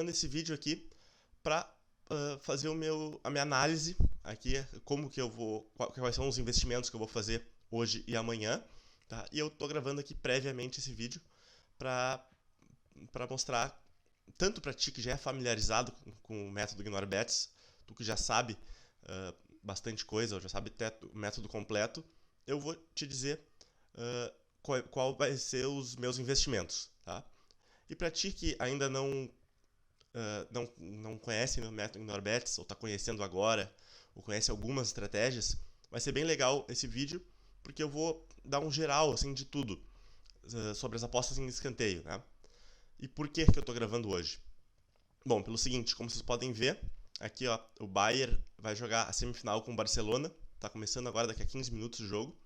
gravando esse vídeo aqui para fazer a minha análise aqui, como que eu vou, quais são os investimentos que eu vou fazer hoje e amanhã, tá? E eu tô gravando aqui previamente esse vídeo para mostrar tanto para ti que já é familiarizado com o método IgnoreBets, tu que já sabe bastante coisa, ou já sabe até o método completo, eu vou te dizer qual vai ser os meus investimentos, tá? E para ti que ainda não conhece meu método IgnoreBets, ou está conhecendo agora, ou conhece algumas estratégias, vai ser bem legal esse vídeo, porque eu vou dar um geral assim, de tudo sobre as apostas em escanteio, né? E por que eu estou gravando hoje? Bom, pelo seguinte, como vocês podem ver, aqui ó, o Bayern vai jogar a semifinal com o Barcelona, está começando agora, daqui a 15 minutos o jogo,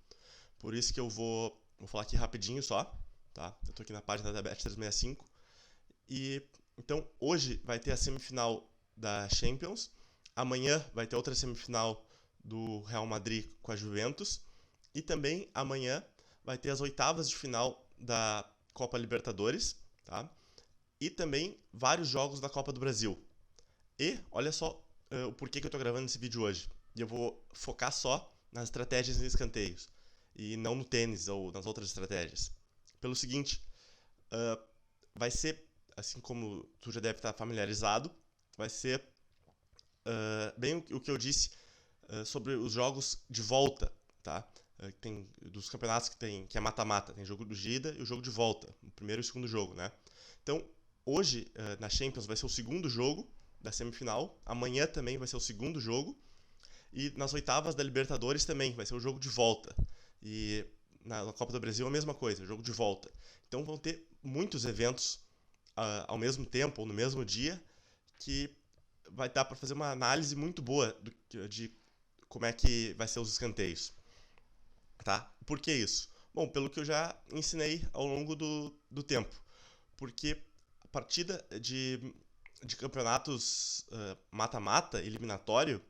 por isso que eu vou falar aqui rapidinho só, tá? Eu estou aqui na página da Bet365, e então hoje vai ter a semifinal da Champions, amanhã vai ter outra semifinal do Real Madrid com a Juventus, e também amanhã vai ter as oitavas de final da Copa Libertadores, tá? E também vários jogos da Copa do Brasil. E olha só o porquê que eu estou gravando esse vídeo hoje. E eu vou focar só nas estratégias e escanteios, e não no tênis ou nas outras estratégias. Pelo seguinte, vai ser, assim como tu já deve estar familiarizado, vai ser bem o que eu disse sobre os jogos de volta, tá? Tem dos campeonatos que é mata-mata, tem jogo de ida e o jogo de volta, o primeiro e o segundo jogo, né? Então, hoje na Champions vai ser o segundo jogo da semifinal, amanhã também vai ser o segundo jogo, e nas oitavas da Libertadores também vai ser o jogo de volta. E na Copa do Brasil a mesma coisa, jogo de volta. Então vão ter muitos eventos ao mesmo tempo ou no mesmo dia, que vai dar para fazer uma análise muito boa de como é que vai ser os escanteios. Tá? Por que isso? Bom, pelo que eu já ensinei ao longo do tempo. Porque a partida de campeonatos mata-mata, eliminatório,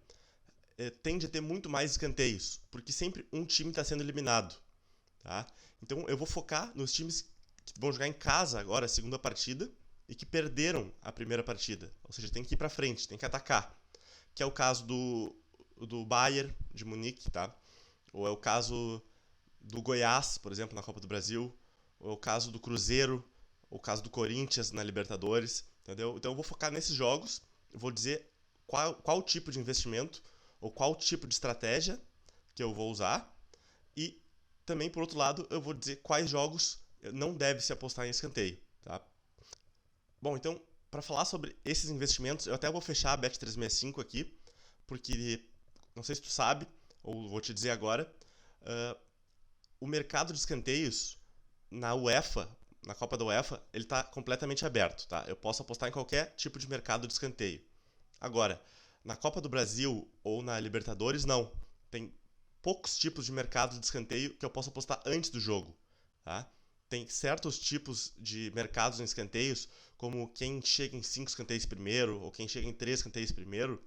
tende a ter muito mais escanteios, porque sempre um time está sendo eliminado. Tá? Então eu vou focar nos times que vão jogar em casa agora a segunda partida e que perderam a primeira partida. Ou seja, tem que ir para frente, tem que atacar. Que é o caso do Bayern de Munique, tá? Ou é o caso do Goiás, por exemplo, na Copa do Brasil, ou é o caso do Cruzeiro, ou o caso do Corinthians na Libertadores, entendeu? Então eu vou focar nesses jogos, eu vou dizer qual tipo de investimento ou qual tipo de estratégia que eu vou usar, e também, por outro lado, eu vou dizer quais jogos não deve se apostar em escanteio, tá? Bom, então, para falar sobre esses investimentos, eu até vou fechar a Bet365 aqui, porque, não sei se tu sabe, ou vou te dizer agora, o mercado de escanteios na UEFA, na Copa da UEFA, ele está completamente aberto, tá? Eu posso apostar em qualquer tipo de mercado de escanteio. Agora, na Copa do Brasil ou na Libertadores, não. Tem poucos tipos de mercado de escanteio que eu posso apostar antes do jogo, tá? Tem certos tipos de mercados em escanteios, como quem chega em 5 escanteios primeiro, ou quem chega em 3 escanteios primeiro,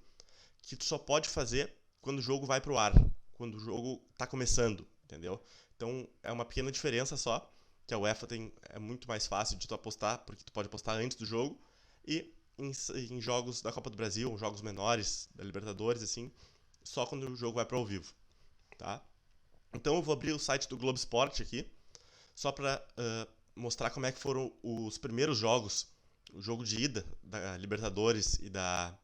que tu só pode fazer quando o jogo vai pro ar, quando o jogo está começando, entendeu? Então é uma pequena diferença só, que a UEFA é muito mais fácil de tu apostar, porque tu pode apostar antes do jogo, e em jogos da Copa do Brasil, jogos menores, da Libertadores, assim, só quando o jogo vai para ao vivo, tá? Então eu vou abrir o site do Globo Esporte aqui, só para mostrar como é que foram os primeiros jogos, o jogo de ida da Libertadores e da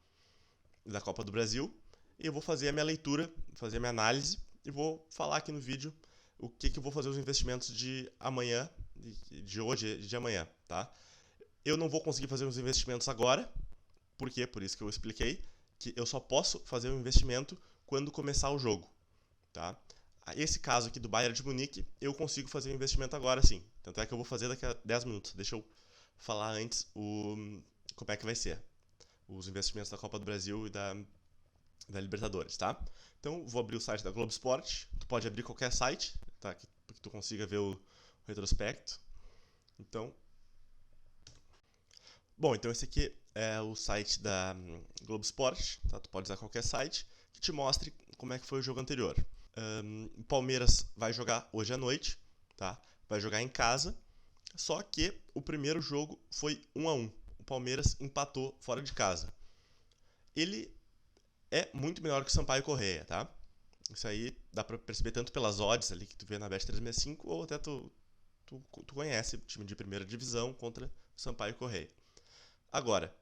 Copa do Brasil, e eu vou fazer a minha leitura, fazer a minha análise, e vou falar aqui no vídeo o que eu vou fazer os investimentos de amanhã, de hoje e de amanhã, tá? Eu não vou conseguir fazer os investimentos agora, por quê? Por isso que eu expliquei, que eu só posso fazer o investimento quando começar o jogo, tá? Esse caso aqui do Bayern de Munique, eu consigo fazer o investimento agora sim. Tanto é que eu vou fazer daqui a 10 minutos. Deixa eu falar antes como é que vai ser os investimentos da Copa do Brasil e da Libertadores, tá? Então, vou abrir o site da Globo Esporte. Tu pode abrir qualquer site, tá? Para que tu consiga ver o retrospecto. Então, bom, então esse aqui é o site da Globo Esporte, tá? Tu pode usar qualquer site que te mostre como é que foi o jogo anterior. O Palmeiras vai jogar hoje à noite, tá? Vai jogar em casa, só que o primeiro jogo foi 1-1. Palmeiras empatou fora de casa. Ele é muito melhor que o Sampaio Corrêa, tá? Isso aí dá pra perceber tanto pelas odds ali que tu vê na Bet365, ou até tu conhece o time de primeira divisão contra o Sampaio Corrêa. Agora,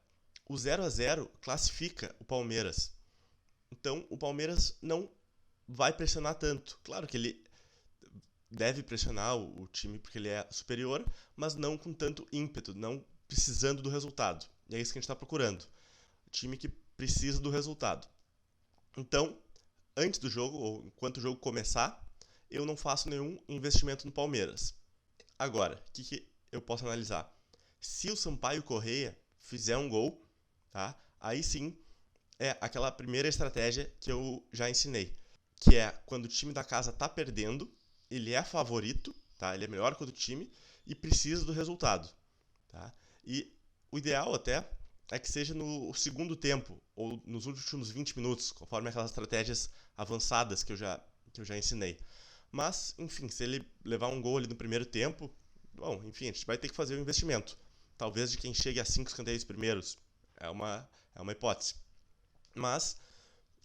o 0-0 classifica o Palmeiras. Então, o Palmeiras não vai pressionar tanto. Claro que ele deve pressionar o time porque ele é superior, mas não com tanto ímpeto, não precisando do resultado. E é isso que a gente está procurando. Time que precisa do resultado. Então, antes do jogo, ou enquanto o jogo começar, eu não faço nenhum investimento no Palmeiras. Agora, o que eu posso analisar? Se o Sampaio Corrêa fizer um gol, tá? Aí sim é aquela primeira estratégia que eu já ensinei, que é quando o time da casa está perdendo, ele é favorito, tá? Ele é melhor que o do time e precisa do resultado, tá? E o ideal até é que seja no segundo tempo ou nos últimos 20 minutos, conforme aquelas estratégias avançadas que eu já ensinei. Mas, enfim, se ele levar um gol ali no primeiro tempo, bom, enfim, a gente vai ter que fazer um investimento. Talvez de quem chegue a 5 escanteios primeiros. É uma hipótese. Mas,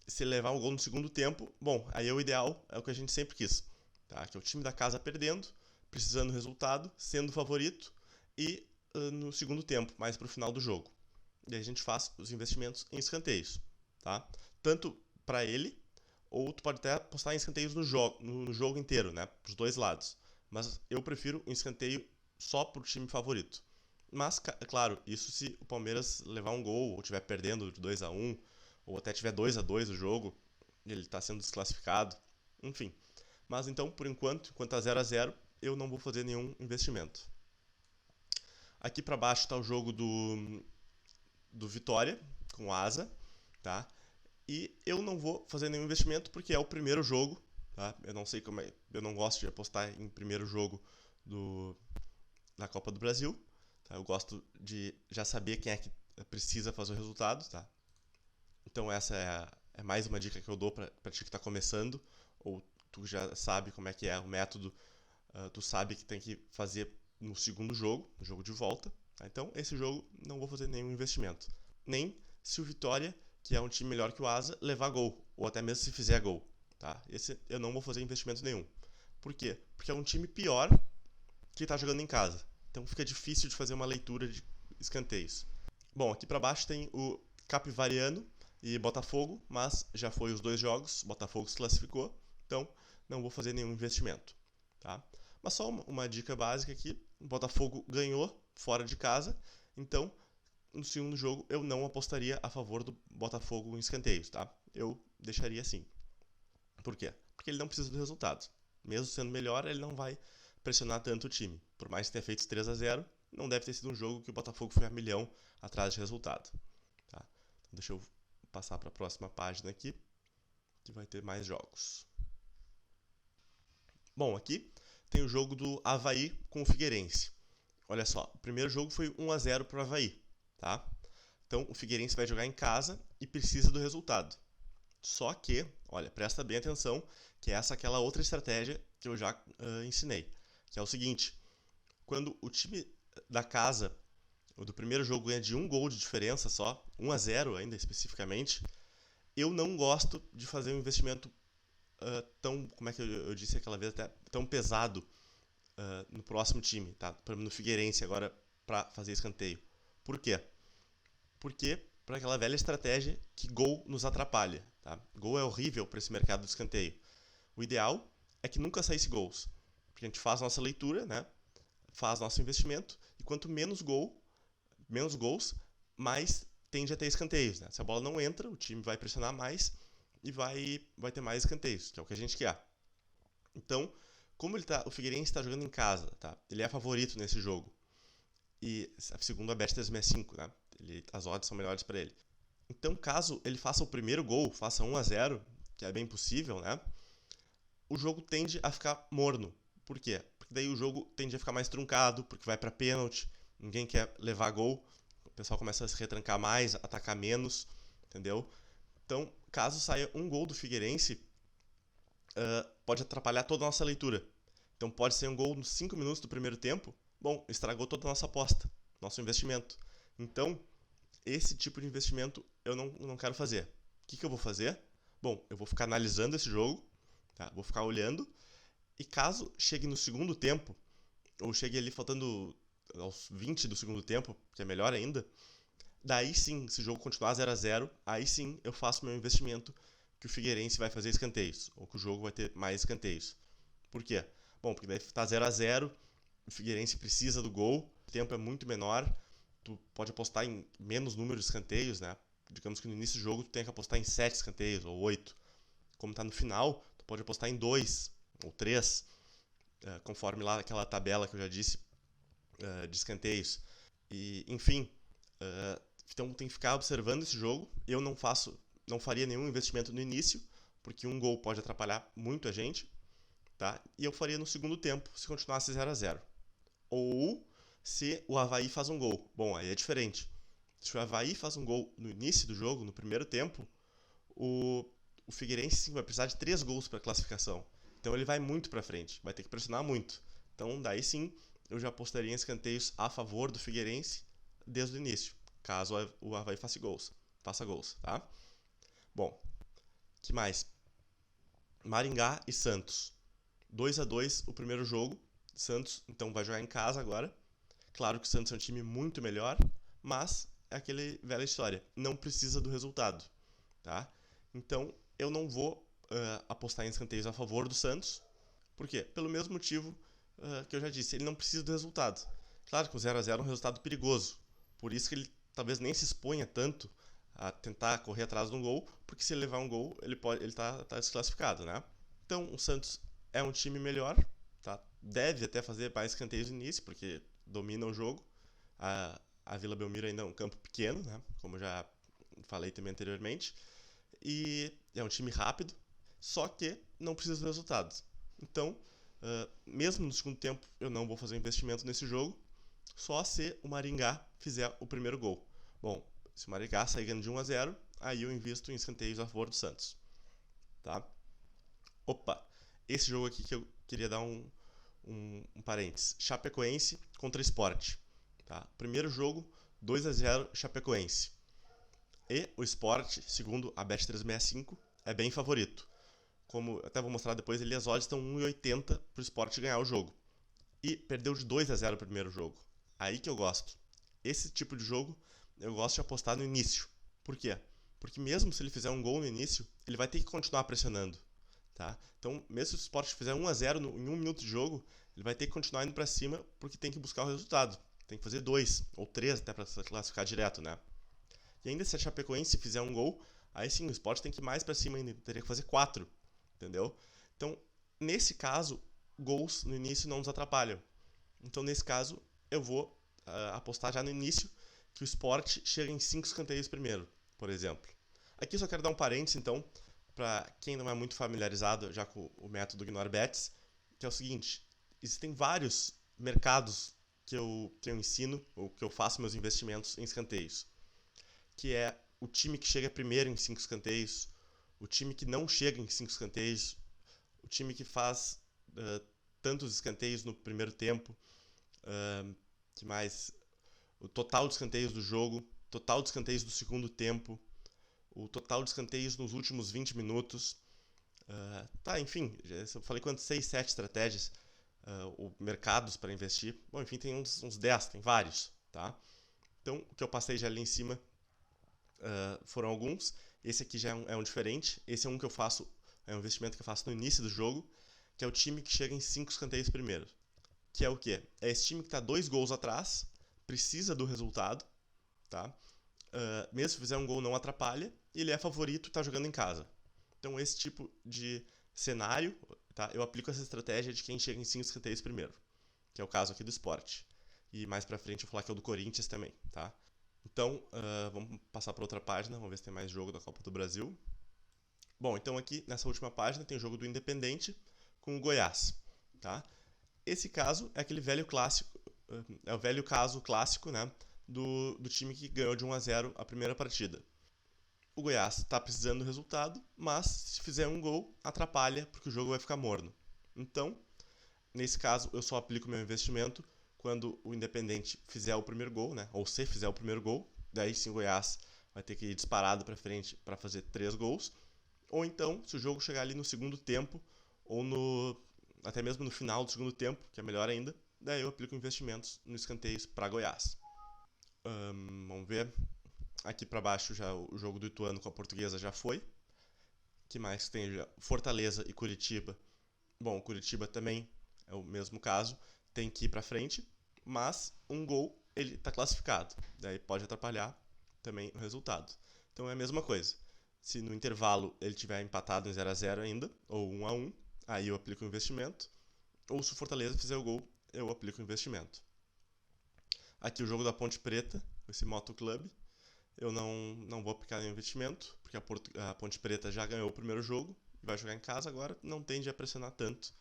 se ele levar um gol no segundo tempo, bom, aí é o ideal, é o que a gente sempre quis. Tá? Que é o time da casa perdendo, precisando do resultado, sendo favorito, e no segundo tempo, mais para o final do jogo. E aí a gente faz os investimentos em escanteios. Tá? Tanto para ele, ou tu pode até apostar em escanteios no jogo inteiro, né? Para os dois lados. Mas eu prefiro um escanteio só para o time favorito. Mas, claro, isso se o Palmeiras levar um gol, ou estiver perdendo de 2-1, ou até tiver 2-2 o jogo, e ele está sendo desclassificado, enfim. Mas então, por enquanto tá 0-0, eu não vou fazer nenhum investimento. Aqui para baixo está o jogo do Vitória, com asa, tá? E eu não vou fazer nenhum investimento porque é o primeiro jogo, tá? Eu não sei como é, eu não gosto de apostar em primeiro jogo da Copa do Brasil, tá? Eu gosto de já saber quem é que precisa fazer o resultado, tá? Então essa é mais uma dica que eu dou para ti que está começando, ou tu já sabe como é que é o método, tu sabe que tem que fazer no segundo jogo, no jogo de volta, tá? Então esse jogo não vou fazer nenhum investimento. Nem se o Vitória, que é um time melhor que o Asa, levar gol, ou até mesmo se fizer gol, tá? Esse eu não vou fazer investimento nenhum. Por quê? Porque é um time pior que está jogando em casa. Então fica difícil de fazer uma leitura de escanteios. Bom, aqui para baixo tem o Capivariano e Botafogo, mas já foi os dois jogos, Botafogo se classificou, então não vou fazer nenhum investimento, tá? Mas só uma dica básica aqui, o Botafogo ganhou fora de casa, então no segundo jogo eu não apostaria a favor do Botafogo em escanteios, tá? Eu deixaria assim. Por quê? Porque ele não precisa do resultado. Mesmo sendo melhor, ele não vai pressionar tanto o time. Por mais que tenha feito 3-0, não deve ter sido um jogo que o Botafogo foi a milhão atrás de resultado. Tá? Então deixa eu passar para a próxima página aqui, que vai ter mais jogos. Bom, aqui tem o jogo do Avaí com o Figueirense. Olha só, o primeiro jogo foi 1-0 para o Avaí. Tá? Então o Figueirense vai jogar em casa e precisa do resultado. Só que, olha, presta bem atenção, que é aquela outra estratégia que eu já ensinei. Que é o seguinte, quando o time da casa, do primeiro jogo, ganha de 1 gol de diferença só, 1-0 ainda especificamente, eu não gosto de fazer um investimento tão, como é que eu disse aquela vez, até tão pesado no próximo time, tá? Por exemplo, no Figueirense agora, para fazer escanteio. Por quê? Porque para aquela velha estratégia que gol nos atrapalha. Tá? Gol é horrível para esse mercado do escanteio. O ideal é que nunca saísse gols. Porque a gente faz nossa leitura, né? Faz nosso investimento, e quanto menos gols, mais tende a ter escanteios. Né? Se a bola não entra, o time vai pressionar mais e vai ter mais escanteios, que é o que a gente quer. Então, como o Figueirense está jogando em casa, tá? Ele é favorito nesse jogo. E segundo a Bet365, né? As odds são melhores para ele. Então, caso ele faça o primeiro gol, faça 1-0, que é bem possível, né? O jogo tende a ficar morno. Por quê? Porque daí o jogo tende a ficar mais truncado, porque vai para pênalti, ninguém quer levar gol, o pessoal começa a se retrancar mais, atacar menos, entendeu? Então, caso saia um gol do Figueirense, pode atrapalhar toda a nossa leitura. Então, pode ser um gol nos 5 minutos do primeiro tempo, bom, estragou toda a nossa aposta, nosso investimento. Então, esse tipo de investimento eu não quero fazer. O que eu vou fazer? Bom, eu vou ficar analisando esse jogo, tá? Vou ficar olhando, e caso chegue no segundo tempo, ou chegue ali faltando aos 20 do segundo tempo, que é melhor ainda, daí sim, se o jogo continuar 0-0, aí sim eu faço meu investimento que o Figueirense vai fazer escanteios, ou que o jogo vai ter mais escanteios. Por quê? Bom, porque daí tá 0-0, o Figueirense precisa do gol, o tempo é muito menor, tu pode apostar em menos número de escanteios, né? Digamos que no início do jogo tu tem que apostar em 7 escanteios, ou 8. Como tá no final, tu pode apostar em 2 ou 3, conforme lá aquela tabela que eu já disse, de escanteios. E, enfim, então tem que ficar observando esse jogo. Eu não faria nenhum investimento no início, porque um gol pode atrapalhar muito a gente, tá? E eu faria no segundo tempo, se continuasse 0-0. Ou se o Avaí faz um gol. Bom, aí é diferente. Se o Avaí faz um gol no início do jogo, no primeiro tempo, o Figueirense sim vai precisar de 3 gols para classificação. Então ele vai muito para frente, vai ter que pressionar muito. Então daí sim, eu já apostaria em escanteios a favor do Figueirense desde o início, caso o Avaí faça gols, tá? Bom, que mais? Maringá e Santos. 2-2 o primeiro jogo. Santos, então, vai jogar em casa agora. Claro que o Santos é um time muito melhor, mas é aquela velha história. Não precisa do resultado, tá? Então, eu não vou apostar em escanteios a favor do Santos. Por quê? Pelo mesmo motivo que eu já disse. Ele não precisa do resultado. Claro que o 0-0 é um resultado perigoso. Por isso que ele talvez nem se exponha tanto a tentar correr atrás de um gol, porque se ele levar um gol, ele tá desclassificado, né? Então, o Santos é um time melhor, tá? Deve até fazer mais escanteios no início, porque domina o jogo. A Vila Belmiro ainda é um campo pequeno, né? Como eu já falei também anteriormente. E é um time rápido, só que não precisa do resultado. Então, mesmo no segundo tempo, eu não vou fazer um investimento nesse jogo, só se o Maringá fizer o primeiro gol. Bom, se o Maringá sair ganhando de 1-0, aí eu invisto em escanteios a favor do Santos. Tá? Opa, esse jogo aqui que eu queria dar um parênteses. Chapecoense contra Sport. Tá? Primeiro jogo, 2-0 Chapecoense. E o Sport, segundo a Bet365, é bem favorito. Como até vou mostrar depois, as odds estão 1,80 para o Sport ganhar o jogo. E perdeu de 2-0 o primeiro jogo. Aí que eu gosto. Esse tipo de jogo eu gosto de apostar no início. Por quê? Porque mesmo se ele fizer um gol no início, ele vai ter que continuar pressionando. Tá? Então, mesmo se o Sport fizer 1-0 em 1 minuto de jogo, ele vai ter que continuar indo para cima porque tem que buscar o resultado. Tem que fazer 2 ou 3 até para se classificar direto, né? E ainda se a Chapecoense fizer um gol, aí sim, o Sport tem que ir mais para cima ainda, teria que fazer 4, entendeu? Então, nesse caso, gols no início não nos atrapalham. Então, nesse caso, eu vou apostar já no início que o Sport chega em 5 escanteios primeiro, por exemplo. Aqui eu só quero dar um parênteses, então, para quem não é muito familiarizado já com o método Ignore Bets, que é o seguinte: existem vários mercados que eu ensino, ou que eu faço meus investimentos em escanteios, que é o time que chega primeiro em 5 escanteios, o time que não chega em 5 escanteios, o time que faz tantos escanteios no primeiro tempo, que mais? O total de escanteios do jogo, total de escanteios do segundo tempo, o total de escanteios nos últimos 20 minutos. Enfim, eu falei quantas? 6, 7 estratégias, mercados para investir. Bom, enfim, tem uns 10, tem vários, tá? Então, o que eu passei já ali em cima foram alguns. Esse aqui já é um diferente. Esse é um que eu faço, é um investimento que eu faço no início do jogo, que é o time que chega em 5 escanteios primeiro. Que é o quê? É esse time que está 2 gols atrás, precisa do resultado, tá? Mesmo se fizer um gol não atrapalha, e ele é favorito e está jogando em casa. Então esse tipo de cenário, tá? Eu aplico essa estratégia de quem chega em 5 escanteios primeiro, que é o caso aqui do Sport. E mais pra frente eu vou falar que é o do Corinthians também, tá? Então, vamos passar para outra página, vamos ver se tem mais jogo da Copa do Brasil. Bom, então aqui nessa última página tem o jogo do Independente com o Goiás, tá? Esse caso é aquele velho clássico, é o velho caso clássico, né, do time que ganhou de 1-0 a primeira partida. O Goiás está precisando do resultado, mas se fizer um gol, atrapalha porque o jogo vai ficar morno. Então, nesse caso, eu só aplico meu investimento quando o Independente fizer o primeiro gol, né? Ou se fizer o primeiro gol, daí sim o Goiás vai ter que ir disparado para frente para fazer 3 gols. Ou então, se o jogo chegar ali no segundo tempo, ou até mesmo no final do segundo tempo, que é melhor ainda, daí eu aplico investimentos no escanteios para Goiás. Vamos ver. Aqui para baixo já o jogo do Ituano com a Portuguesa já foi. Que mais tem? Fortaleza e Curitiba. Bom, Curitiba também é o mesmo caso, tem que ir para frente, mas um gol ele está classificado, daí pode atrapalhar também o resultado. Então é a mesma coisa. Se no intervalo ele tiver empatado em 0 a 0 ainda, ou 1 a 1, aí eu aplico o investimento. Ou se o Fortaleza fizer o gol, eu aplico o investimento. Aqui o jogo da Ponte Preta, esse Moto Club, eu não vou aplicar nenhum investimento, porque a Ponte Preta já ganhou o primeiro jogo, vai jogar em casa agora, não tende a pressionar tanto,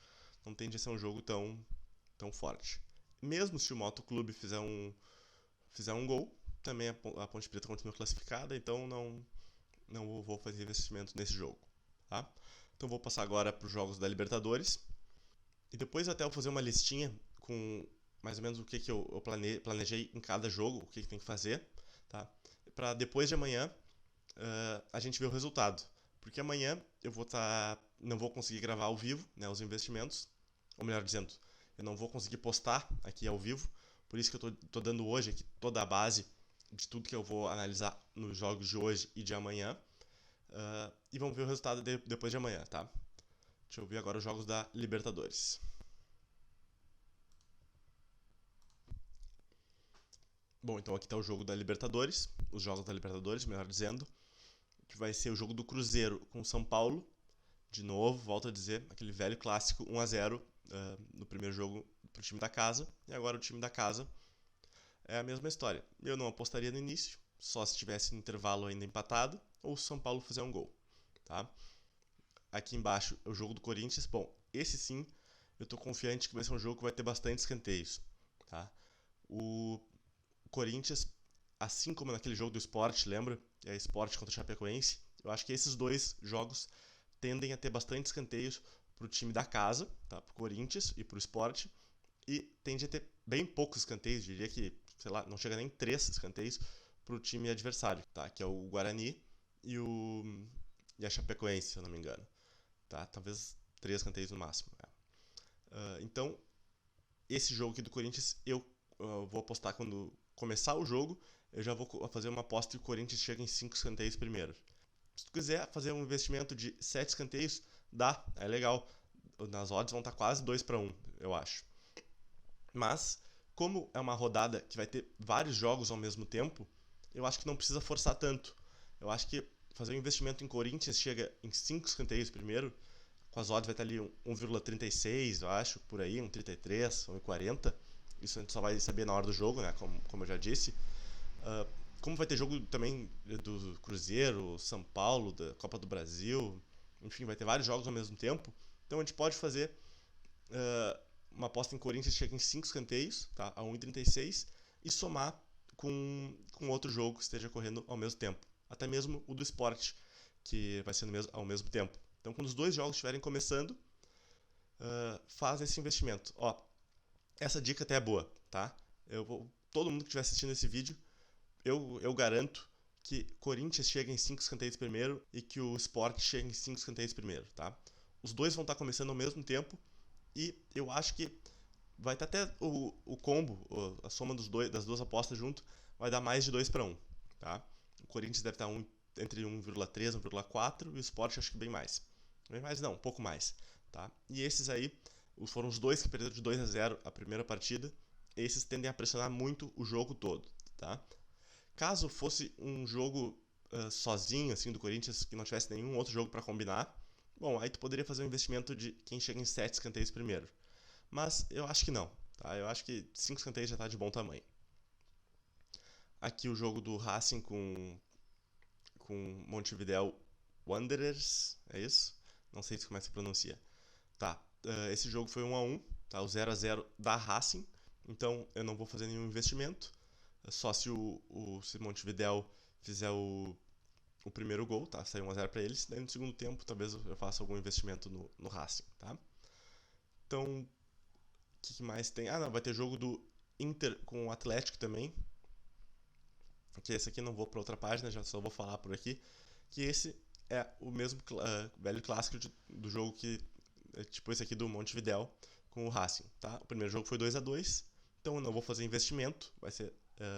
não tende a ser um jogo tão forte. Mesmo se o Moto Clube fizer um gol, também a Ponte Preta continua classificada, então não vou fazer investimento nesse jogo. Tá? Então vou passar agora para os jogos da Libertadores. E depois até eu fazer uma listinha com mais ou menos o que eu planejei em cada jogo, o que tem que fazer. Tá? Para depois de amanhã a gente ver o resultado. Porque amanhã eu não vou conseguir gravar ao vivo, né, os investimentos. Ou melhor dizendo, eu não vou conseguir postar aqui ao vivo. Por isso que eu tô dando hoje aqui toda a base de tudo que eu vou analisar nos jogos de hoje e de amanhã. E vamos ver o resultado depois de amanhã, tá? Deixa eu ver agora os jogos da Libertadores. Bom, então aqui está o jogo da Libertadores, os jogos da Libertadores, melhor dizendo, que vai ser o jogo do Cruzeiro com o São Paulo. De novo, volto a dizer, aquele velho clássico 1 a 0 no primeiro jogo para o time da casa, e agora o time da casa é a mesma história. Eu não apostaria no início, só se tivesse no intervalo ainda empatado, ou se o São Paulo fizer um gol. Tá? Aqui embaixo é o jogo do Corinthians. Bom, esse sim, eu estou confiante que vai ser um jogo que vai ter bastante escanteios. Tá? O Corinthians, assim como naquele jogo do Sport, lembra? É Sport contra o Chapecoense. Eu acho que esses dois jogos tendem a ter bastante escanteios para o time da casa, tá? Para o Corinthians e para o Sport. E tende a ter bem poucos escanteios, diria que, sei lá, não chega nem 3 escanteios para o time adversário, tá? Que é o Guarani e a Chapecoense, se eu não me engano. Tá? Talvez 3 escanteios no máximo. Então, esse jogo aqui do Corinthians, eu vou apostar quando começar o jogo, eu já vou fazer uma aposta que o Corinthians chega em 5 escanteios primeiro. Se tu quiser fazer um investimento de 7 escanteios, dá, é legal. Nas odds vão estar quase 2 para 1, eu acho. Mas, como é uma rodada que vai ter vários jogos ao mesmo tempo, eu acho que não precisa forçar tanto. Eu acho que fazer um investimento em Corinthians chega em 5 escanteios primeiro, com as odds vai estar ali 1,36, eu acho, por aí, 1,33, 1,40. Isso a gente só vai saber na hora do jogo, né, como eu já disse. Como vai ter jogo também do Cruzeiro, São Paulo, da Copa do Brasil, enfim, vai ter vários jogos ao mesmo tempo. Então a gente pode fazer uma aposta em Corinthians que chega em 5 escanteios, tá, a 1,36, e somar com outro jogo que esteja correndo ao mesmo tempo. Até mesmo o do Sport, que vai ser ao mesmo tempo. Então, quando os dois jogos estiverem começando, faz esse investimento. Ó, essa dica até é boa, tá? Todo mundo que estiver assistindo esse vídeo, eu garanto que Corinthians chega em 5 escanteios primeiro e que o Sport chega em 5 escanteios primeiro, tá? Os dois vão estar começando ao mesmo tempo e eu acho que vai estar até o combo, a soma das duas apostas junto, vai dar mais de 2 para 1, tá? O Corinthians deve estar entre 1,3 e 1,4 e o Sport acho que bem mais. Bem mais não, um pouco mais, tá? E esses aí foram os dois que perderam de 2 a 0 a primeira partida. Esses tendem a pressionar muito o jogo todo, tá? Caso fosse um jogo sozinho, assim, do Corinthians, que não tivesse nenhum outro jogo para combinar, bom, aí tu poderia fazer um investimento de quem chega em 7 escanteios primeiro. Mas eu acho que não, tá? Eu acho que 5 escanteios já tá de bom tamanho. Aqui o jogo do Racing com Montevideo Wanderers, é isso? Não sei como é que se pronuncia. Tá, esse jogo foi 1 a 1, tá? O 0 a 0 da Racing, então eu não vou fazer nenhum investimento, só se o Montevideo fizer o primeiro gol, tá? Sai 1 a 0 para eles, daí no segundo tempo talvez eu faça algum investimento no Racing, tá? Então, o que mais tem? Ah, não, vai ter jogo do Inter com o Atlético também. Que esse aqui não vou para outra página, já só vou falar por aqui. Que esse é o mesmo velho clássico do jogo que é tipo esse aqui do Montevidéu com o Racing, tá? O primeiro jogo foi 2-2, então eu não vou fazer investimento, vai ser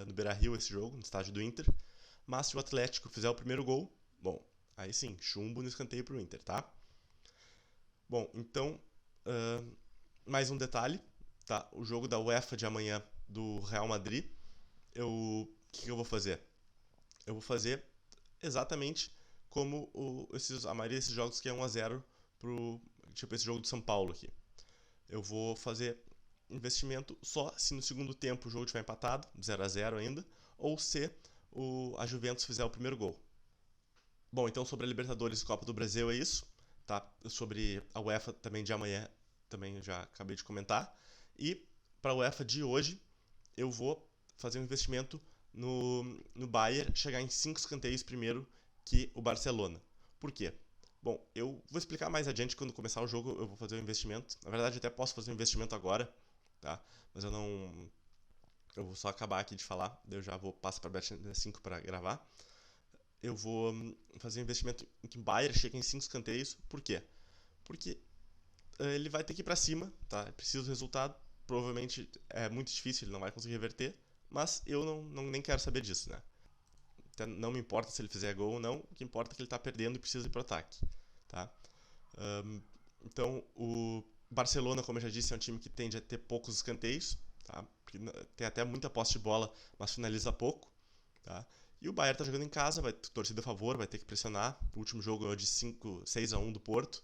no Beira-Rio esse jogo, no estádio do Inter. Mas se o Atlético fizer o primeiro gol, bom, aí sim, chumbo no escanteio pro Inter, tá? Bom, então, mais um detalhe, tá? O jogo da UEFA de amanhã do Real Madrid, o que eu vou fazer? Eu vou fazer exatamente como a maioria desses jogos que é 1-0 pro, tipo esse jogo do São Paulo aqui. Eu vou fazer investimento só se no segundo tempo o jogo estiver empatado, 0-0 ainda, ou se a Juventus fizer o primeiro gol. Bom, então sobre a Libertadores e Copa do Brasil é isso, tá? Sobre a UEFA também de amanhã, também já acabei de comentar. E para a UEFA de hoje, eu vou fazer um investimento no Bayern chegar em 5 escanteios primeiro que o Barcelona. Por quê? Bom, eu vou explicar mais adiante quando começar o jogo, eu vou fazer o investimento. Na verdade, até posso fazer o investimento agora, tá? Mas eu não... Eu vou só acabar aqui de falar, daí eu já vou passar para a Bet5 para gravar. Eu vou fazer um investimento em que o Bayern chegue em 5 escanteios. Por quê? Porque ele vai ter que ir para cima, tá? É preciso do resultado. Provavelmente é muito difícil, ele não vai conseguir reverter. Mas eu nem quero saber disso, né? Até não me importa se ele fizer gol ou não. O que importa é que ele está perdendo e precisa ir para o ataque, tá? Então, o Barcelona, como eu já disse, é um time que tende a ter poucos escanteios, tá? Porque tem até muita posse de bola, mas finaliza pouco, tá? E o Bayern está jogando em casa, vai ter torcida a favor, vai ter que pressionar. O último jogo ganhou de 6-1 do Porto,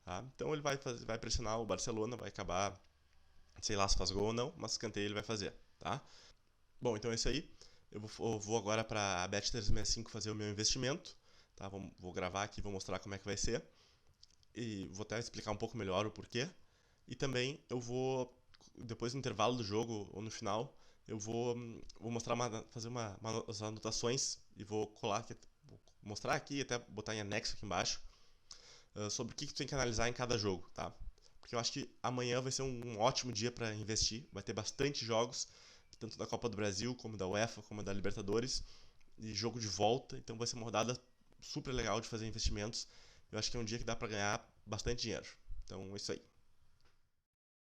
tá? Então ele vai pressionar o Barcelona, vai acabar, sei lá se faz gol ou não, mas escanteio ele vai fazer, tá? Bom, então é isso aí. Eu vou agora para a Bet365 fazer o meu investimento, tá? Vou gravar aqui, vou mostrar como é que vai ser. E vou até explicar um pouco melhor o porquê. E também eu vou, depois no intervalo do jogo ou no final, eu vou mostrar fazer umas anotações e vou colar aqui, vou mostrar aqui e até botar em anexo aqui embaixo sobre o que tu tem que analisar em cada jogo, tá? Porque eu acho que amanhã vai ser um ótimo dia para investir, vai ter bastante jogos, tanto da Copa do Brasil, como da UEFA, como da Libertadores, e jogo de volta, então vai ser uma rodada super legal de fazer investimentos. Eu acho que é um dia que dá para ganhar bastante dinheiro. Então é isso aí.